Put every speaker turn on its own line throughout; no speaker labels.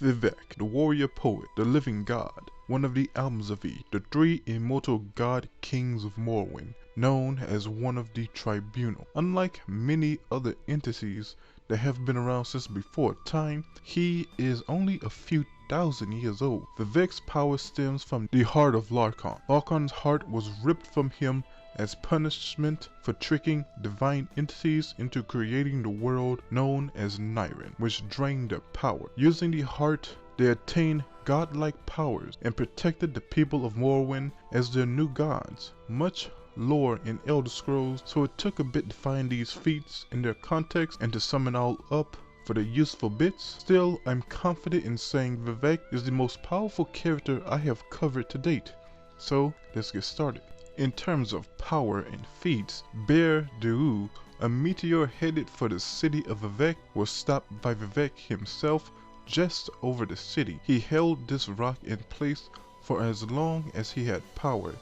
Vivec, the warrior poet, the living god, one of the Almzavi, the three immortal god kings of Morrowind, known as one of the Tribunal. Unlike many other entities that have been around since before time, he is only a few thousand years old. Vivec's power stems from the heart of Larkon. Larkon's heart was ripped from him as punishment for tricking divine entities into creating the world known as Nyren, which drained their power. Using the heart, they attained godlike powers and protected the people of Morrowind as their new gods. Much lore in Elderscrolls, so it took a bit to find these feats in their context and to sum it all up for the useful bits. Still, I'm confident in saying Vivec is the most powerful character I have covered to date. So, let's get started. In terms of power and feats, Bear Deu, a meteor headed for the city of Vivec, was stopped by Vivec himself just over the city. He held this rock in place for as long as he had power.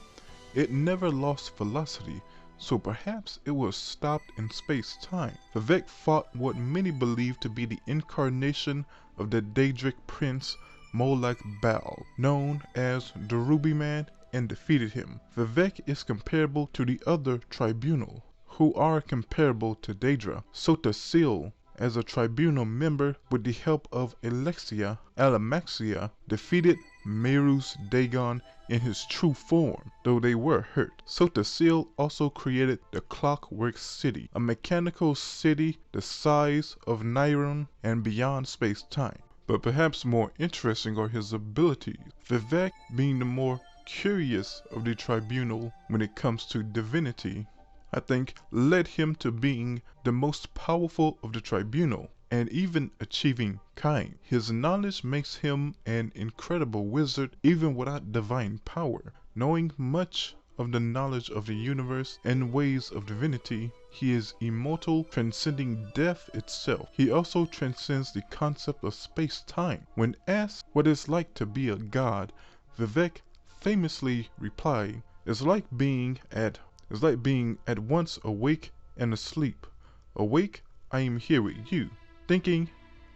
It never lost velocity, so perhaps it was stopped in space-time. Vivec fought what many believe to be the incarnation of the Daedric prince Molag Bal, known as the Ruby Man, and defeated him. Vivec is comparable to the other Tribunal, who are comparable to Daedra. Sotah, as a Tribunal member with the help of Alamaxia, defeated Meru's Dagon in his true form, though they were hurt. Sotah also created the Clockwork City, a mechanical city the size of Nyren and beyond space-time. But perhaps more interesting are his abilities. Vivec, being the more curious of the Tribunal when it comes to divinity, I think led him to being the most powerful of the Tribunal and even achieving kind. His knowledge makes him an incredible wizard even without divine power. Knowing much of the knowledge of the universe and ways of divinity, he is immortal, transcending death itself. He also transcends the concept of space-time. When asked what it's like to be a god, Vivec famously replied, it's like being at once awake and asleep. Awake, I am here with you, thinking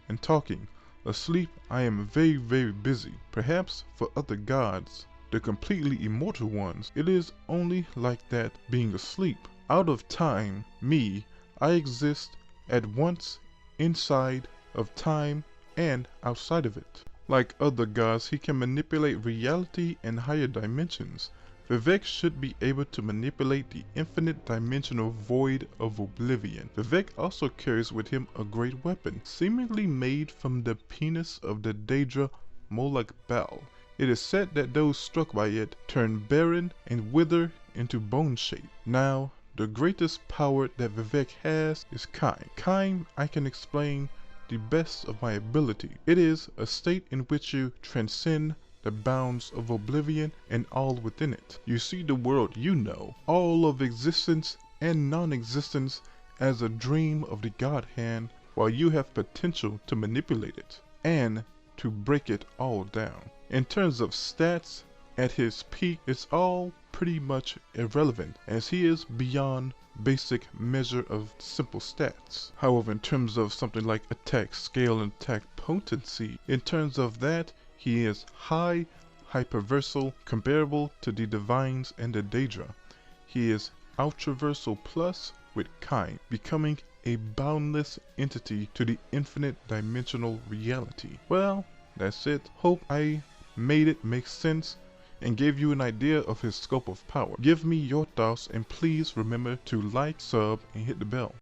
and talking. Asleep, I am very, very busy. Perhaps for other gods, the completely immortal ones, it is only like that being asleep. Out of time, me, I exist at once inside of time and outside of it. Like other gods, he can manipulate reality and higher dimensions. Vivec should be able to manipulate the infinite dimensional void of oblivion. Vivec also carries with him a great weapon, seemingly made from the penis of the Daedra Molag Bal. It is said that those struck by it turn barren and wither into bone shape. Now, the greatest power that Vivec has is kind. Kind I can explain the best of my ability. It is a state in which you transcend the bounds of oblivion and all within it. You see the world you know, all of existence and non-existence, as a dream of the God hand, while you have potential to manipulate it and to break it all down. In terms of stats, at his peak, it's all pretty much irrelevant, as he is beyond basic measure of simple stats. However, in terms of something like attack scale and attack potency, in terms of that, he is high hyperversal, comparable to the divines and the Daedra. He is ultraversal plus with kind, becoming a boundless entity to the infinite dimensional reality. Well, that's it. Hope I made it make sense and gave you an idea of his scope of power. Give me your thoughts and please remember to like, sub, and hit the bell.